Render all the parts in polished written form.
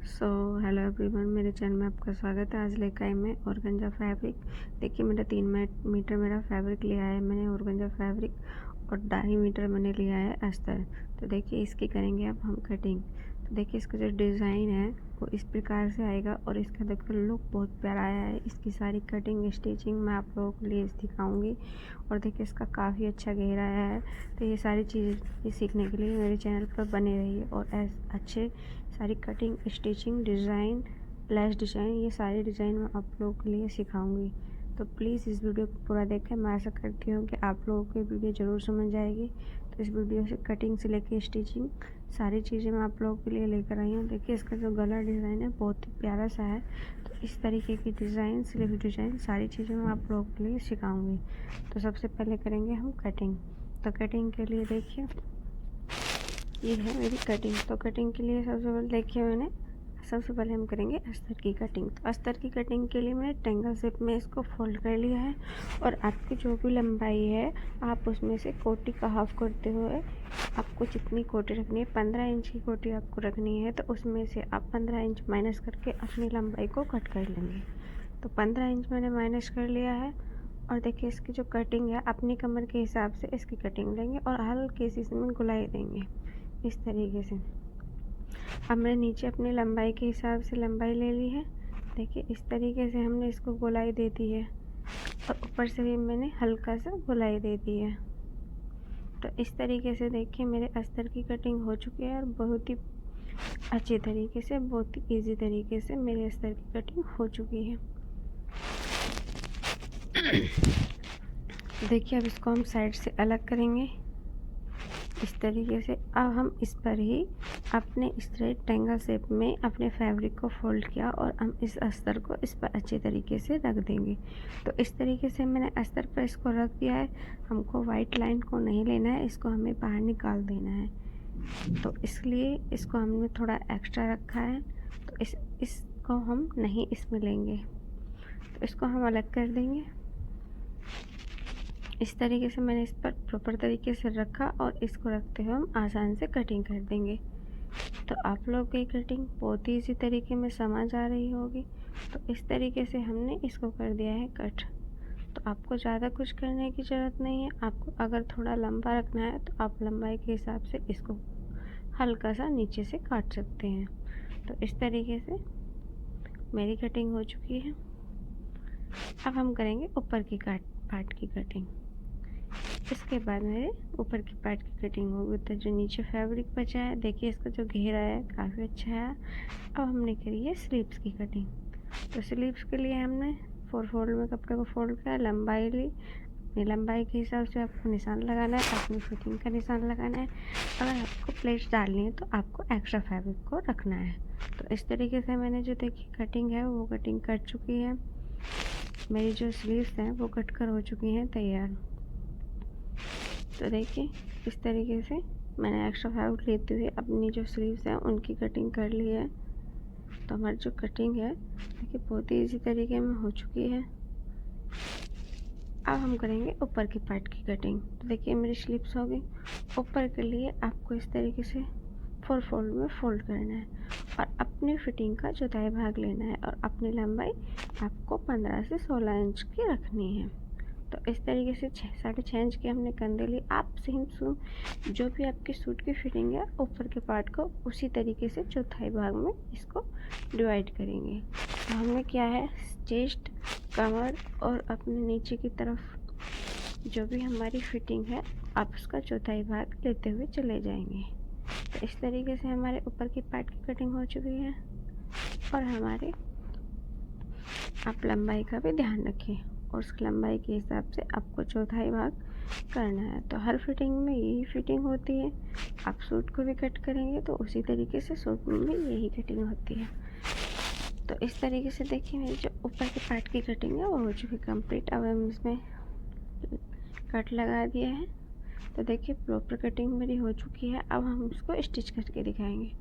So hello everyone, मेरे channel में आपका स्वागत है। आज लेकर आई मैं ऑर्गेन्जा फैब्रिक। देखिए मेरा 3 मीटर मेरा फैब्रिक लिया है मैंने ऑर्गेन्जा फैब्रिक, और 2.5 मीटर मैंने लिया है अस्तर। तो देखिए इसकी करेंगे अब हम कटिंग। तो देखिए इसका जो डिज़ाइन है वो इस प्रकार से आएगा, और इसका देखो लुक बहुत प्यारा आया है। इसकी सारी कटिंग स्टिचिंग मैं आप लोगों के लिए दिखाऊंगी, और देखिए इसका काफ़ी अच्छा घेरा आया है। तो ये सारी चीज़ें सीखने के लिए मेरे चैनल पर बने रहिए, और अच्छे सारी cutting stitching design less design ये सारे डिज़ाइन मैं आप लोगों के लिए सिखाऊंगी। तो प्लीज़ इस वीडियो को पूरा देखें। मैं आशा करती हूँ कि आप लोगों को वीडियो ज़रूर समझ आएगी। तो इस वीडियो से कटिंग से लेकर स्टिचिंग सारी चीज़ें मैं आप लोगों के लिए लेकर आई हूँ। देखिए इसका जो गला डिज़ाइन है बहुत ही प्यारा सा है। तो इस तरीके की डिज़ाइन स्लीव डिज़ाइन सारी चीज़ें मैं आप लोगों के लिए सिखाऊंगी। तो सबसे पहले करेंगे हम कटिंग। तो कटिंग के लिए देखिए ये है मेरी कटिंग। तो कटिंग के लिए सबसे पहले हम करेंगे अस्तर की कटिंग। तो अस्तर की कटिंग के लिए मैंने ट्रायंगल शेप में इसको फोल्ड कर लिया है, और आपकी जो भी लंबाई है आप उसमें से कोटी का हाफ करते हुए आपको जितनी कोटी रखनी है, 15 इंच की कोटी आपको रखनी है, तो उसमें से आप 15 इंच माइनस करके अपनी लंबाई को कट कर लेंगे। तो 15 इंच मैंने माइनस कर लिया है, और देखिए इसकी जो कटिंग है अपनी कमर के हिसाब से इसकी कटिंग लेंगे, और हल्की सी इसमें गुलाई देंगे इस तरीके से। अब मैंने नीचे अपनी लंबाई के हिसाब से लंबाई ले ली है। देखिए इस तरीके से हमने इसको गोलाई दे दी है, और ऊपर से भी मैंने हल्का सा गोलाई दे दी है। तो इस तरीके से देखिए मेरे अस्तर की कटिंग हो चुकी है, और बहुत ही अच्छे तरीके से बहुत ही इजी तरीके से मेरे अस्तर की कटिंग हो चुकी है। देखिए अब इसको हम साइड से अलग करेंगे इस तरीके से। अब हम इस पर ही अपने स्ट्रेट ट्रायंगल शेप में अपने फैब्रिक को फोल्ड किया, और हम इस अस्तर को इस पर अच्छे तरीके से रख देंगे। तो इस तरीके से मैंने अस्तर पर इसको रख दिया है। हमको वाइट लाइन को नहीं लेना है, इसको हमें बाहर निकाल देना है। तो इसलिए इसको हमने थोड़ा एक्स्ट्रा रखा है। तो इसको हम नहीं इसमें लेंगे, तो इसको हम अलग कर देंगे। इस तरीके से मैंने इस पर प्रॉपर तरीके से रखा, और इसको रखते हुए हम आसान से कटिंग कर देंगे। तो आप लोग की कटिंग बहुत ही इसी तरीके में समझ आ रही होगी। तो इस तरीके से हमने इसको कर दिया है कट। तो आपको ज़्यादा कुछ करने की ज़रूरत नहीं है। आपको अगर थोड़ा लंबा रखना है तो आप लंबाई के हिसाब से इसको हल्का सा नीचे से काट सकते हैं। तो इस तरीके से मेरी कटिंग हो चुकी है। अब हम करेंगे ऊपर की पार्ट की कटिंग। इसके बाद मेरे ऊपर की पार्ट की कटिंग होगी। तो जो नीचे फैब्रिक बचा है देखिए इसका जो घेरा है काफ़ी अच्छा है। अब हमने करी है स्लीव्स की कटिंग। तो स्लीव्स के लिए हमने 4 फोल्ड में कपड़े को फोल्ड किया, लंबाई ली, अपनी लंबाई के हिसाब से आपको निशान लगाना है, अपनी फिटिंग का निशान लगाना है। अगर आपको प्लेट्स डालनी है तो आपको एक्स्ट्रा फैब्रिक को रखना है। तो इस तरीके से मैंने जो देखिए कटिंग है वो कटिंग कर चुकी है। मेरी जो स्लीव्स हैं वो कट कर हो चुकी हैं तैयार। तो देखिए इस तरीके से मैंने एक्स्ट्रा फैब्रिक लेते हुए अपनी जो स्लीव्स हैं उनकी कटिंग कर ली है। तो हमारी जो कटिंग है देखिए बहुत ही इजी तरीके में हो चुकी है। अब हम करेंगे ऊपर की पार्ट की कटिंग। तो देखिए मेरी स्लीव्स हो गई। ऊपर के लिए आपको इस तरीके से 4 फोल्ड में फोल्ड करना है, और अपनी फिटिंग का चौथाई भाग लेना है, और अपनी लंबाई आपको 15 से 16 इंच की रखनी है। तो इस तरीके से 6.5 इंच की हमने कंधे ली। आप सेम जो भी आपके सूट की फिटिंग है ऊपर के पार्ट को उसी तरीके से चौथाई भाग में इसको डिवाइड करेंगे। तो हमने क्या है चेस्ट, कमर और अपने नीचे की तरफ जो भी हमारी फिटिंग है आप उसका चौथाई भाग लेते हुए चले जाएंगे। तो इस तरीके से हमारे ऊपर की पार्ट की कटिंग हो चुकी है। और हमारे आप लंबाई का भी ध्यान रखें, और उस लंबाई के हिसाब से आपको चौथाई भाग करना है। तो हर फिटिंग में यही फिटिंग होती है। आप सूट को भी कट करेंगे तो उसी तरीके से सूट में भी यही कटिंग होती है। तो इस तरीके से देखिए मेरी जो ऊपर के पार्ट की कटिंग है वो हो चुकी कंप्लीट। अब हम इसमें कट लगा दिया है। तो देखिए प्रॉपर कटिंग मेरी हो चुकी है। अब हम इसको स्टिच करके दिखाएंगे।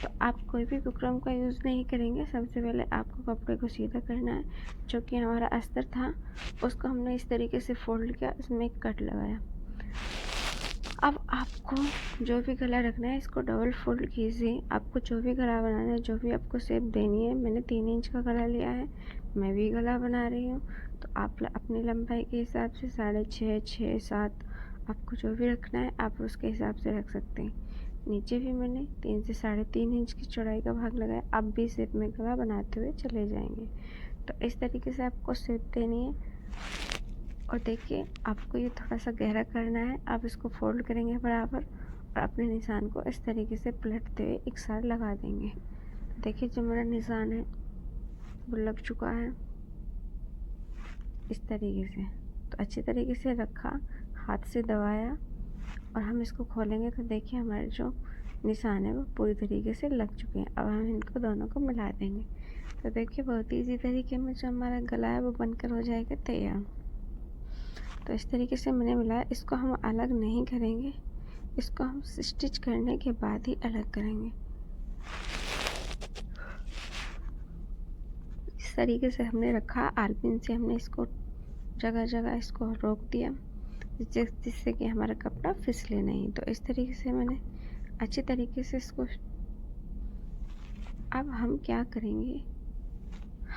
तो आप कोई भी बुकरम का यूज़ नहीं करेंगे। सबसे पहले आपको कपड़े को सीधा करना है। जो कि हमारा अस्तर था उसको हमने इस तरीके से फोल्ड किया, इसमें एक कट लगाया। अब आपको जो भी गला रखना है इसको डबल फोल्ड कीजिए। आपको जो भी गला बनाना है, जो भी आपको शेप देनी है, मैंने 3 इंच का गला लिया है, मैं भी गला बना रही हूँ। तो आप अपनी लंबाई के हिसाब से 6.5, 6, 7 आपको जो भी रखना है आप उसके हिसाब से रख सकते हैं। नीचे भी मैंने 3 से 3.5 इंच की चौड़ाई का भाग लगाया। आप भी शेप में गला बनाते हुए चले जाएंगे। तो इस तरीके से आपको शेप देनी है। और देखिए आपको ये थोड़ा सा गहरा करना है। आप इसको फोल्ड करेंगे बराबर और अपने निशान को इस तरीके से पलटते हुए एक साइड लगा देंगे। तो देखिए जो मेरा निशान है वो लग चुका है इस तरीके से। तो अच्छी तरीके से रखा, हाथ से दबाया और हम इसको खोलेंगे तो देखिए हमारे जो निशान है वो पूरी तरीके से लग चुके हैं। अब हम इनको दोनों को मिला देंगे। तो देखिए बहुत ईजी तरीके में जो हमारा गला है वो बनकर हो जाएगा तैयार। तो इस तरीके से मैंने मिलाया। इसको हम अलग नहीं करेंगे, इसको हम स्टिच करने के बाद ही अलग करेंगे। इस तरीके से हमने रखा, आलपिन से हमने इसको जगह जगह इसको रोक दिया जिससे कि हमारा कपड़ा फिसले नहीं। तो इस तरीके से मैंने अच्छे तरीके से इसको। अब हम क्या करेंगे,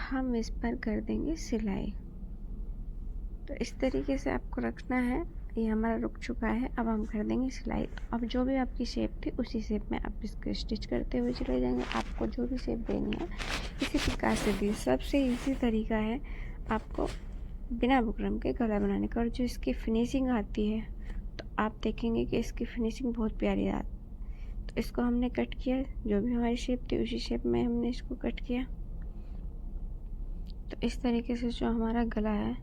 हम इस पर कर देंगे सिलाई। तो इस तरीके से आपको रखना है। ये हमारा रुक चुका है, अब हम कर देंगे सिलाई। तो अब जो भी आपकी शेप थी उसी शेप में आप इसको स्टिच करते हुए चले जाएंगे। आपको जो भी शेप देनी है इसी प्रकार से दी। सबसे इजी तरीका है आपको बिना बुकरम के गला बनाने का। और जो इसकी फिनिशिंग आती है तो आप देखेंगे कि इसकी फिनिशिंग बहुत प्यारी आती। तो इसको हमने कट किया, जो भी हमारी शेप थी उसी शेप में हमने इसको कट किया। तो इस तरीके से जो हमारा गला है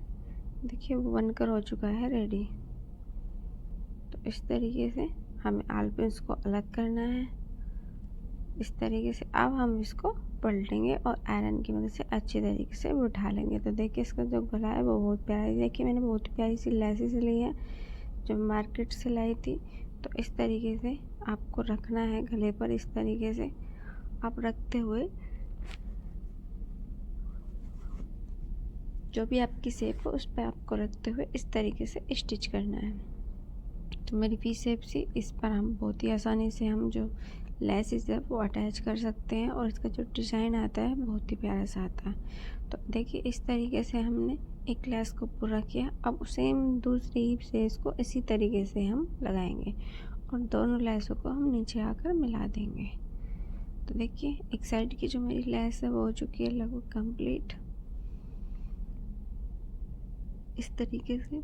देखिए वो बनकर हो चुका है रेडी। तो इस तरीके से हमें आलपिन्स को अलग करना है इस तरीके से। अब हम इसको पलटेंगे और आयरन की मदद से अच्छी तरीके से उठा लेंगे। तो देखिए इसका जो गला है वो बहुत प्यारा है। देखिए मैंने बहुत प्यारी सी लेसेस ली है जो मार्केट से लाई थी। तो इस तरीके से आपको रखना है गले पर। इस तरीके से आप रखते हुए जो भी आपकी शेप हो उस पर आपको रखते हुए इस तरीके से स्टिच करना है। तो मेरी वी शेप सी, इस पर हम बहुत ही आसानी से हम जो लेसेस है वो अटैच कर सकते हैं और इसका जो डिज़ाइन आता है बहुत ही प्यारा सा आता है। तो देखिए इस तरीके से हमने एक लेस को पूरा किया। अब सेम दूसरी हिप से इसको इसी तरीके से हम लगाएंगे और दोनों लेसों को हम नीचे आकर मिला देंगे। तो देखिए एक साइड की जो मेरी लेस है वो हो चुकी है लगभग कंप्लीट इस तरीके से।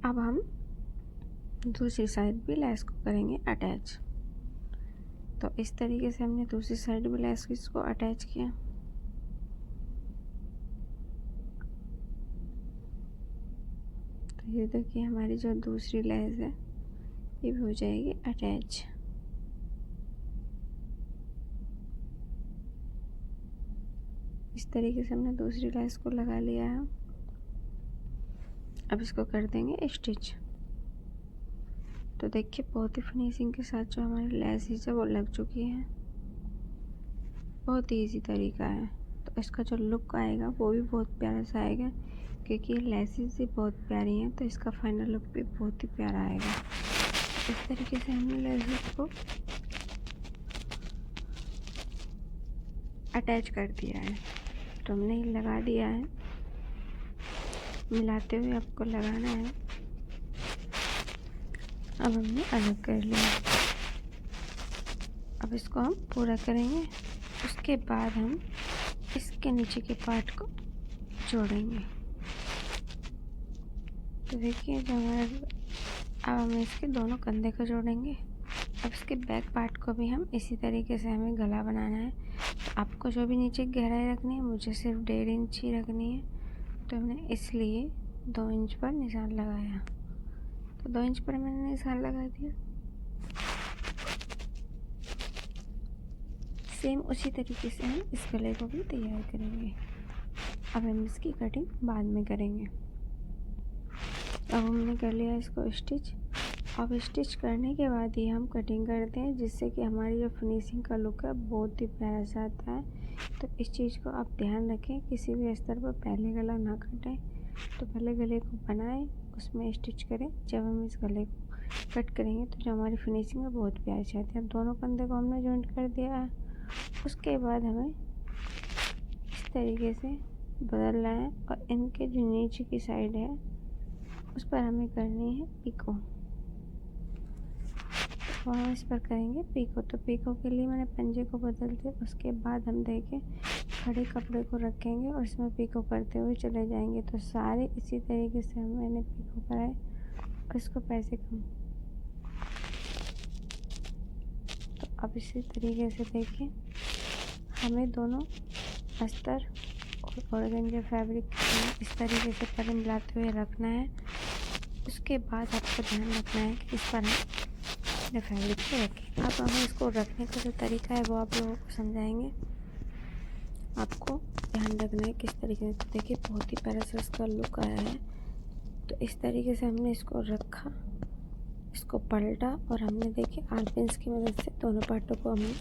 अब हम दूसरी साइड भी लेस को करेंगे अटैच। तो इस तरीके से हमने दूसरी साइड भी लेस को अटैच किया। तो ये देखिए हमारी जो दूसरी लेस है ये भी हो जाएगी अटैच। इस तरीके से हमने दूसरी लेस को लगा लिया है। अब इसको कर देंगे स्टिच। तो देखिए बहुत ही फिनिशिंग के साथ जो हमारी लेसेस है वो लग चुकी है। बहुत ही ईजी तरीका है। तो इसका जो लुक आएगा वो भी बहुत प्यारा सा आएगा क्योंकि ये लेसेस ही बहुत प्यारी हैं। तो इसका फाइनल लुक भी बहुत ही प्यारा आएगा। इस तरीके से हमने लेसेस को अटैच कर दिया है। तो हमने लगा दिया है, मिलाते हुए आपको लगाना है। अब हमने अलग कर लिया। अब इसको हम पूरा करेंगे, उसके बाद हम इसके नीचे के पार्ट को जोड़ेंगे। तो देखिए जो अब हम इसके दोनों कंधे को जोड़ेंगे। अब इसके बैक पार्ट को भी हम इसी तरीके से हमें गला बनाना है। तो आपको जो भी नीचे गहराई रखनी है, मुझे सिर्फ 1.5 इंच ही रखनी है। तो हमने इसलिए 2 इंच पर निशान लगाया। तो 2 इंच पर मैंने निशान लगा दिया। सेम उसी तरीके से हम इस गले को भी तैयार करेंगे। अब हम इसकी कटिंग बाद में करेंगे। अब हमने कर लिया इसको स्टिच। अब स्टिच करने के बाद ही हम कटिंग करते हैं जिससे कि हमारी जो फिनिशिंग का लुक है बहुत ही प्यारा सा आता है। तो इस चीज़ को आप ध्यान रखें, किसी भी स्तर पर पहले गला ना काटें तो पहले गले को बनाएं, उसमें स्टिच करें। जब हम इस गले को कट करेंगे तो जो हमारी फिनिशिंग है बहुत प्यारी से आती है। अब दोनों कंधे को हमने जॉइंट कर दिया है। उसके बाद हमें इस तरीके से बदलना है और इनके जो नीचे की साइड है उस पर हमें करनी है पिको। तो हम इस पर करेंगे पिको। तो पिको के लिए मैंने पंजे को बदल दिया। उसके बाद हम देखें खड़े कपड़े को रखेंगे और इसमें पिको करते हुए चले जाएंगे। तो सारे इसी तरीके से मैंने पिको कराए और इसको पैसे कम। तो अब इसी तरीके से देखें हमें दोनों अस्तर और ऑर्गेन्जा फैब्रिक इस तरीके से पर मिलाते हुए रखना है। उसके बाद आपको ध्यान रखना है कि इस पर हम फैब्रिक को रखें। अब हमें इसको रखने का जो तरीका है वो आप लोगों को समझाएंगे। आपको ध्यान रखना है किस तरीके से। तो देखिए बहुत ही प्यारा सा इसका लुक आया है। तो इस तरीके से हमने इसको रखा, इसको पलटा और हमने देखिए आल पिन्स की मदद से दोनों पार्टों को हमने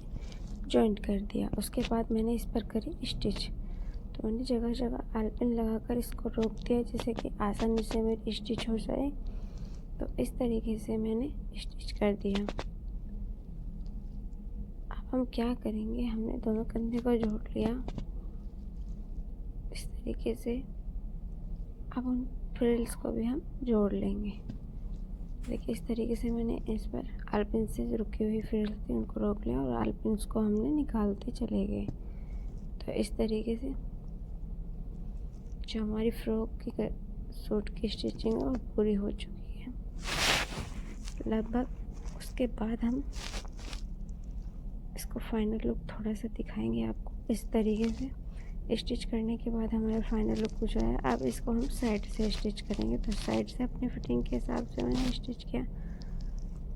जॉइंट कर दिया। उसके बाद मैंने इस पर करी स्टिच। तो मैंने जगह जगह आल पिन लगाकर इसको रोक दिया जिससे कि आसानी से मेरी स्टिच हो जाए। तो इस तरीके से मैंने स्टिच कर दिया। अब हम क्या करेंगे, हमने दोनों कंधे को जोड़ लिया इस तरीके से। अब उन फ्रिल्स को भी हम जोड़ लेंगे। देखिए इस तरीके से मैंने इस पर आलपिन से रुकी हुई फ्रिल्स थी उनको रोक लिया और आलपिन्स को हमने निकालते चले गए। तो इस तरीके से जो हमारी फ्रॉक की सूट की स्टिचिंग है वो पूरी हो चुकी है लगभग। उसके बाद हम इसको फाइनल लुक थोड़ा सा दिखाएंगे आपको। इस तरीके से स्टिच करने के बाद हमारा फाइनल लुक कुछ आया। अब इसको हम साइड से स्टिच करेंगे। तो साइड से अपनी फिटिंग के हिसाब से मैंने स्टिच किया।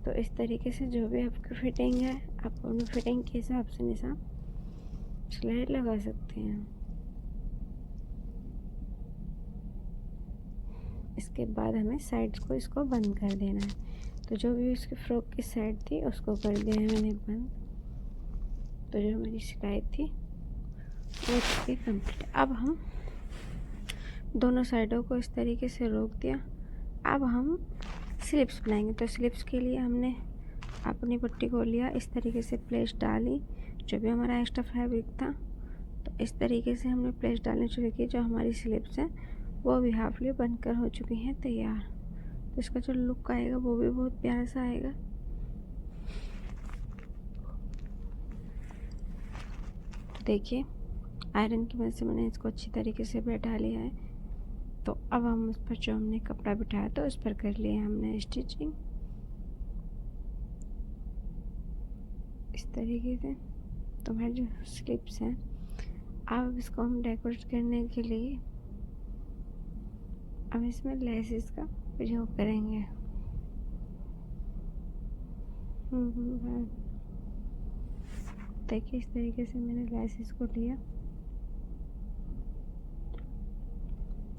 तो इस तरीके से जो भी आपकी फिटिंग है आप अपनी फिटिंग के हिसाब से निशान सिलाई लगा सकते हैं। इसके बाद हमें साइड्स को इसको बंद कर देना है। तो जो भी उसकी फ्रॉक की साइड थी उसको कर दिया है मैंने बंद। तो जो मेरी सिलाई थी वो चुकी कंप्लीट। अब हम दोनों साइडों को इस तरीके से रोक दिया। अब हम स्लिप्स बनाएंगे। तो स्लिप्स के लिए हमने अपनी पट्टी को लिया, इस तरीके से प्लेट्स डाली जो भी हमारा एक्स्ट्रा फैब्रिक था। तो इस तरीके से हमने प्लेट्स डालनी शुरू की। जो हमारी स्लिप्स हैं वो भी हाफली बनकर हो चुकी हैं तैयार। तो इसका जो लुक आएगा वो भी बहुत प्यारा सा आएगा। देखिए आयरन की मदद से मैंने इसको अच्छी तरीके से बैठा लिया है। तो अब हम उस पर जो हमने कपड़ा बिठाया तो उस पर कर लिया हमने स्टिचिंग इस तरीके से। तो हमारे जो स्लिप्स हैं अब इसको हम डेकोरेट करने के लिए अब इसमें लेसेस का प्रयोग करेंगे। देखिए इस तरीके से मैंने लेसेस को लिया।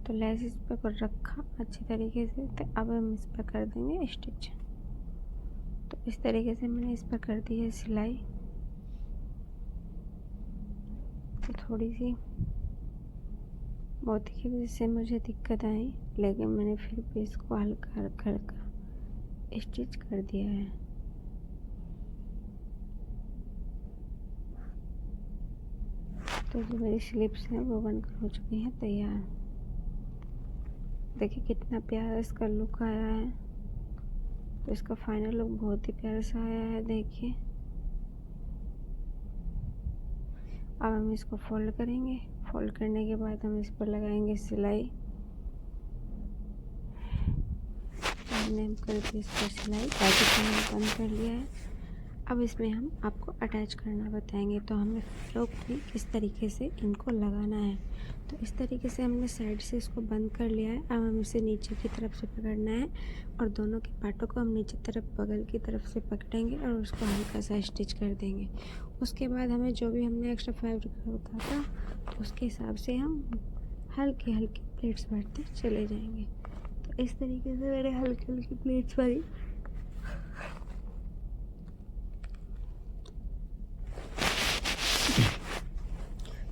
तो लेसेस पर रखा अच्छी तरीके से। तो अब हम इस पर कर देंगे स्टिच। तो इस तरीके से मैंने इस पर कर दी है सिलाई। तो थोड़ी सी मोती की वजह से मुझे दिक्कत आई, लेकिन मैंने फिर भी इसको हल्का हल्का स्टिच कर दिया है। तो जो मेरी स्लिप्स हैं वो बनकर हो चुकी हैं तैयार। देखिए कितना प्यारा इसका लुक आया है। तो इसका फाइनल लुक बहुत ही प्यारा सा आया है। देखिए अब हम इसको फोल्ड करेंगे। फोल्ड करने के बाद हम इस पर लगाएंगे सिलाई। हमने कर दी इस पर सिलाई, बाकी हमने बंद कर लिया है। अब इसमें हम आपको अटैच करना बताएंगे। तो हमें फ्रॉक में किस तरीके से इनको लगाना है। तो इस तरीके से हमने साइड से इसको बंद कर लिया है। अब हम इसे नीचे की तरफ से पकड़ना है और दोनों के पार्टों को हम नीचे तरफ बगल की तरफ से पकड़ेंगे और उसको हल्का सा स्टिच कर देंगे। उसके बाद हमें जो भी हमने एक्स्ट्रा फैब्रिक रखा था तो उसके हिसाब से हम हल्की हल्की प्लेट्स भरते चले जाएंगे। तो इस तरीके से मैंने हल्की हल्की प्लेट्स भरी।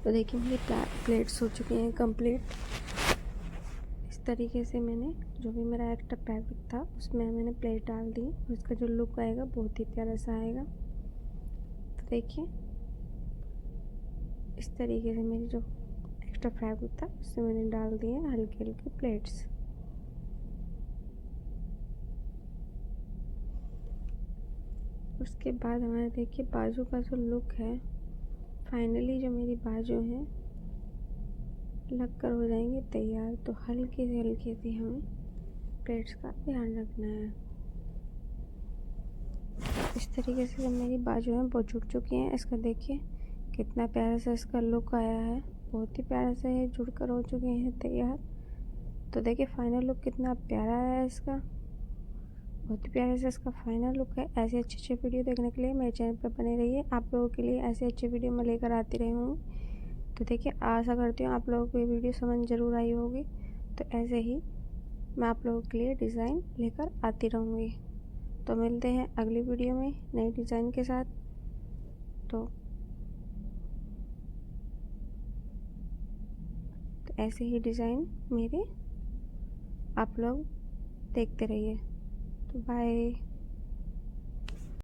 तो देखिए मेरी प्लेट्स हो चुकी हैं कंप्लीट। इस तरीके से मैंने जो भी मेरा एक्स्ट्रा फैब्रिक था उसमें मैंने प्लेट डाल दी और इसका जो लुक आएगा बहुत ही प्यारा सा आएगा। तो देखिए इस तरीके से मेरी जो एक्स्ट्रा फैब्रिक था उससे मैंने डाल दिए हल्के हल्के प्लेट्स। उसके बाद हमारे देखिए बाजू का जो लुक है, फाइनली जो मेरी बाजू है लग कर हो जाएंगे तैयार। तो हल्के से हमें प्लेट्स का ध्यान रखना है। इस तरीके से जब मेरी बाजू है बहुत जुड़ चुकी हैं, इसका देखिए कितना प्यारा सा इसका लुक आया है, बहुत ही प्यारा सा ये जुड़ कर हो चुके हैं तैयार। तो देखिए फाइनल लुक कितना प्यारा है इसका, बहुत ही प्यारा सा इसका फाइनल लुक है। ऐसे अच्छे वीडियो देखने के लिए मेरे चैनल पर बने रहिए, आप लोगों के लिए ऐसे अच्छे वीडियो मैं लेकर आती रही हूँ। तो देखिए आशा करती हूँ आप लोगों को ये वीडियो समझ ज़रूर आई होगी। तो ऐसे ही मैं आप लोगों के लिए डिज़ाइन लेकर आती रहूँगी। तो मिलते हैं अगली वीडियो में नई डिज़ाइन के साथ। तो ऐसे ही डिज़ाइन मेरे आप लोग देखते रहिए। तो बाय।